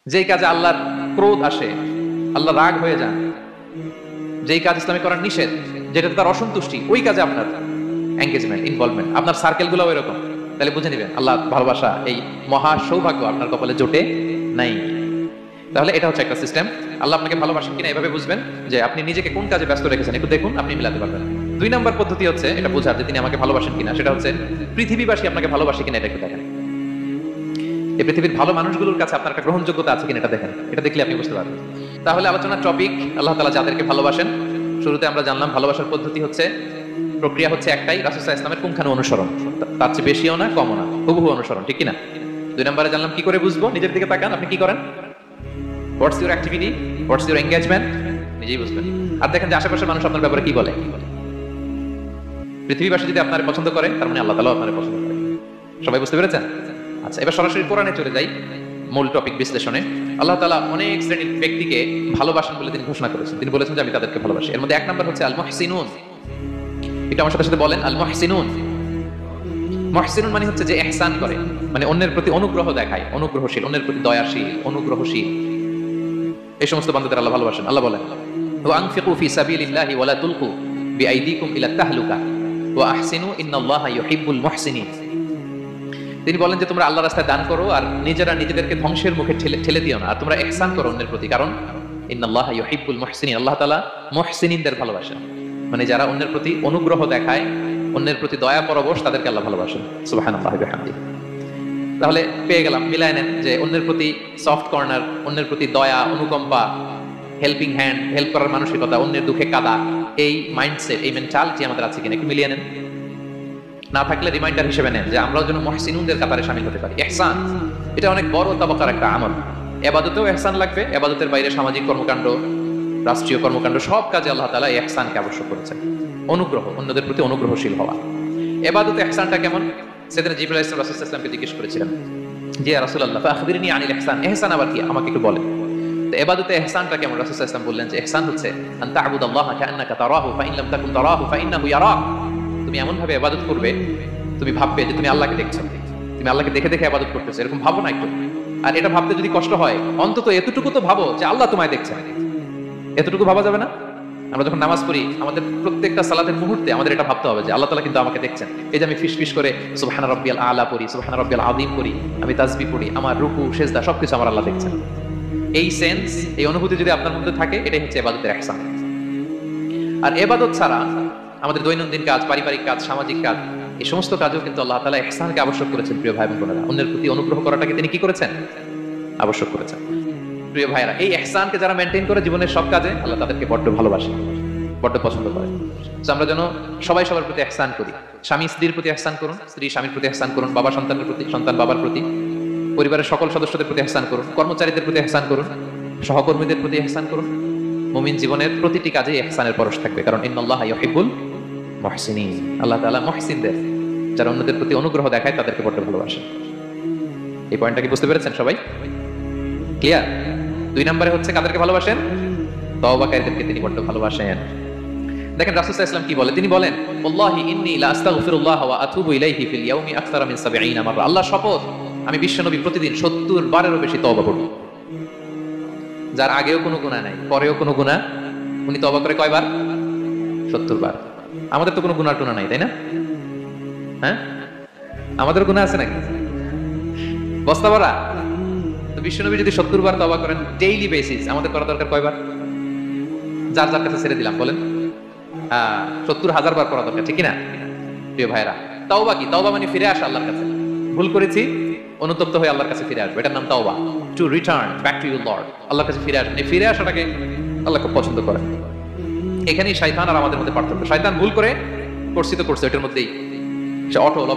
যেই কাজে আল্লাহর ক্রোধ আসে, আল্লাহ রাগ হয়ে যান, যেই কাজ ইসলামে করার নিষেধ, যেটাতে তার অসন্তুষ্টি, ওই কাজে আপনার এঙ্গেজমেন্ট, ইনভলভমেন্ট, আপনার সার্কেলগুলো এরকম, তাহলে বুঝে নেবেন আল্লাহ ভালোবাসা, এই মহা সৌভাগ্য আপনার কপালে জোটে নাই। তাহলে এটা হচ্ছে একটা সিস্টেম। আল্লাহ আপনাকে ভালোবাসেন কিনা এভাবে বুঝবেন যে আপনি নিজেকে কোন কাজে ব্যস্ত রেখেছেন, একটু দেখুন, আপনি মিলাতে পারবেন। 2 নম্বর পদ্ধতি হচ্ছে এটা বোঝার যে তিনি আমাকে ভালোবাসেন কিনা, সেটা হচ্ছে পৃথিবীবাসী আপনাকে ভালোবাসে কিনা এটা একটু দেখেন। এই পৃথিবীর ভালো মানুষগুলোর কাছে আপনার একটা গ্রহণযোগ্যতা আছে কিনা এটা দেখেন, এটা দেখলে আপনি বুঝতে পারবেন। তাহলে আলোচনার টপিক আল্লাহ তাআলা যাদেরকে ভালোবাসেন। শুরুতে আমরা জানলাম ভালোবাসার পদ্ধতি হচ্ছে, প্রক্রিয়া হচ্ছে একটাই, রাসূল সাল্লাল্লাহু আলাইহি ওয়াসাল্লামের পুঙ্খানু অনুসরণ, তার চেয়ে বেশিও না কমও না, হুবহু অনুসরণ, ঠিক কিনা? 2 নম্বরে জানলাম কি করে বুঝবো, নিজের দিকে তাকান, আপনি কি করেন, what's your activity, what's your engagement, নিজেই বুঝবেন। আর দেখেন যে আশেপাশের মানুষ আপনার ব্যাপারে কি বলে। পৃথিবীবাসী যদি আপনার পছন্দ করে, তার মানে আল্লাহ তাআলাও আপনার পছন্দ করে। সবাই বুঝতে পেরেছেন? আচ্ছা, এবার সরাসরি কোরআনে চলে যাই, মূল টপিক বিশ্লেষণে। আল্লাহ তাআলা অনেক শ্রেণীর ব্যক্তিকে ভালোবাসেন বলে তিনি ঘোষণা করেছেন। তিনি বলেছেন যে আমি তাদেরকে ভালোবাসি। এর মধ্যে 1 নম্বর হচ্ছে আল মুহসিনুন। এটা আমার সাথে সাথে বলেন, আল মুহসিনুন। মুহসিনুন মানে হচ্ছে যে ইহসান করে, মানে অন্যের প্রতি অনুগ্রহ দেখায়, অনুগ্রহশীল, অন্যের প্রতি দয়াশীল, অনুগ্রহশীল, এই সমস্ত বান্দাদের আল্লাহ ভালোবাসেন। আল্লাহ বলেন ওয়া আনফিকু ফি সাবিলিল্লাহি ওয়া লা তুলকু বিআইদিকুম ইলা তাহলুকা ওয়া আহসিনু ইন্নাল্লাহা ইউহিব্বুল মুহসিনিন। তিনি বলেন যে তোমরা আল্লাহর রাস্তায় দান করো আর নিজেরা নিজেদেরকে ধ্বংসের মুখে ঠেলে দিও না, আর তোমরা ইহসান করো অন্যের প্রতি, কারণ ইন্নাল্লাহা ইউহিব্বুল মুহসিনিন, আল্লাহ তাআলা মুহসিনিনদের ভালোবাসেন, মানে যারা অন্যের প্রতি অনুগ্রহ দেখায়, অন্যের প্রতি দয়া পরবশ, তাদেরকে আল্লাহ ভালোবাসেন। সুবহানাল্লাহি ওয়া বিহামদিহি। তাহলে পেয়ে গেলাম, মিলায় নেন যে অন্যের প্রতি সফট কর্নার, অন্যের প্রতি দয়া, অনুকম্পা, হেল্পিং হ্যান্ড, হেল্প করার মানসিকতা, অন্যের দুঃখে কাঁদা, এই মাইন্ডসেট, এই মেন্টালিটি আমাদের আছে কিনা একটু মিলিয়ে নেন। না থাকলে রিমাইন্ডার হিসেবে নেন যে আমরাও যেন মুহসিনুনদের কাতারে শামিল হতে পারি। ইহসান এটা অনেক বড় তাবাকার একটা আমল। ইবাদতেও ইহসান লাগবে, ইবাদতের বাইরে সামাজিক কর্মকাণ্ড, রাষ্ট্রীয় কর্মকাণ্ড, সব কাজে আল্লাহ তাআলা ইহসানকে আবশ্যক করেছেন। অনুগ্রহ, অন্যদের প্রতি অনুগ্রহশীল হওয়া। ইবাদতে ইহসানটা কেমন? সেদিন জিবরাইল আলাইহিস সালাম রাসূল সাল্লাল্লাহু আলাইহি ওয়াসাল্লামকে জিজ্ঞেস করেছিলেন যে ইয়া রাসূলুল্লাহ ফাখবিরনি আনিল ইহসান, ইহসান আবার কি, আমাকে একটু বলেন। তো ইবাদতে ইহসানটা কেমন? রাসূল সাল্লাল্লাহু আলাইহি ওয়াসাল্লাম বললেন যে ইহসান হচ্ছে আন তা'বুদাল্লাহা কাআন্নাকা তারাহু ফাইন লাম তাকুন তারাহু ফাইন্নাহু ইয়ারাক। তুমি এমন ভাবে ইবাদত করবে, তুমি ভাববে যে তুমি আল্লাহকে দেখছো, তুমি আল্লাহকে দেখে দেখে ইবাদত করতেছো, এরকম ভাবো না একটু। আর এটা ভাবতে যদি কষ্ট হয়, অন্তত এতটুকু তো ভাবো যে আল্লাহ তোমায় দেখছেন। এতটুকু ভাবা যাবে না? আমরা যখন নামাজ পড়ি, আমাদের প্রত্যেকটা সালাতের মুহূর্তে আমাদের এটা ভাবতে হবে যে আল্লাহ তাআলা কিন্তু আমাকে দেখছেন। এই যে আমি ফিস করে সুবহান রাব্বিয়াল আলা পড়ি, সুবহান রাব্বিয়াল আযীম পড়ি, আমি তাসবিহ পড়ি, আমার রুকু সেজদা সবকিছু আমার আল্লাহ দেখছেন। এই সেন্স, এই অনুভূতি যদি আপনার মধ্যে থাকে, এটাই হচ্ছে ইবাদতের ইহসান। আর ইবাদত ছাড়া আমাদের দৈনন্দিন কাজ, পারিবারিক কাজ, সামাজিক কাজ, এই সমস্ত কাজেও কিন্তু আল্লাহ তাআলা ইহসানকে আবশ্যক করেছেন। প্রিয় ভাই এবং বোনেরা, অন্যের প্রতি অনুগ্রহ করাটাকে তিনি কি করেছেন? আবশ্যক করেছেন। প্রিয় ভাইরা, এই ইহসানকে যারা মেইনটেইন করে জীবনের সব কাজে, আল্লাহ তাদেরকে বড্ড ভালোবাসেন, বড্ড পছন্দ করেন। আমরা যেন সবাই সবার প্রতি ইহসান করি। স্বামী স্ত্রীর প্রতি ইহসান করুন, স্ত্রী স্বামীর প্রতি ইহসান করুন, বাবা সন্তানের প্রতি, সন্তান বাবার প্রতি, পরিবারের সকল সদস্যদের প্রতি ইহসান করুন, কর্মচারীদের প্রতি ইহসান করুন, সহকর্মীদের প্রতি ইহসান করুন। মুমিন জীবনের প্রতিটি কাজে ইহসানের পরশ থাকবে, কারণ ইন্নাল্লাহা ইউহিব্বুল মুহসিনিন। আল্লাহ তাআলা মুহসিনদের, যারা অন্যদের প্রতি অনুগ্রহ দেখায়, তাদেরকে বড্ড ভালোবাসেন। এই পয়েন্টটা কি বুঝতে পেরেছেন সবাই? ক্লিয়ার? 2 নম্বরে হচ্ছে কাদেরকে ভালোবাসেন? তওবাকারীদেরকে তিনি বড্ড ভালোবাসেন। দেখেন রাসূল সাল্লাল্লাহু আলাইহি ওয়াসাল্লাম কি বলে, তিনি বলেন ওয়াল্লাহি ইন্নী লা আস্তাগফিরুল্লাহ ওয়া আতুবু ইলাইহি ফিল ইয়াউমি আকতারা মিন 70 মাররা। আল্লাহ শপথ, আমি বিশ্বনবী প্রতিদিন 70 বারেরও বেশি তওবা করি। যার আগেও কোনো গুনাহ নাই, পরেও কোনো গুনাহ, উনি তওবা করে কয়বার? 70 বার। আমাদের তো কোনো গুনাহ টুনা নাই, তাই না? হ্যাঁ, আমাদের গুনাহ আছে নাকি? বস্তা ভরা। তো বিশ্বনবী যদি 70 বার তওবা করেন ডেইলি বেসিস, আমাদের করা দরকার কয়বার? যার যার কাছে ছেড়ে দিলাম, বলেন। 70,000 বার করা দরকার, ঠিক না? প্রিয় ভাইরা, তাওবা কি? তাওবা মানে ফিরে আসা আল্লাহর কাছে। ভুল করেছি, অনুতপ্ত হয়ে আল্লাহর কাছে ফিরে আসবে, এটার নাম তাওবা। To return back to your Lord, আল্লাহর কাছে ফিরে আসবেন। এই ফিরে আসাটাকে আল্লাহ খুব পছন্দ করেন। এখানেই শয়তান আর আমাদের মধ্যে পার্থক্য। শয়তান ভুল করে করছি তো করছে, এটার মধ্যেই সে অটল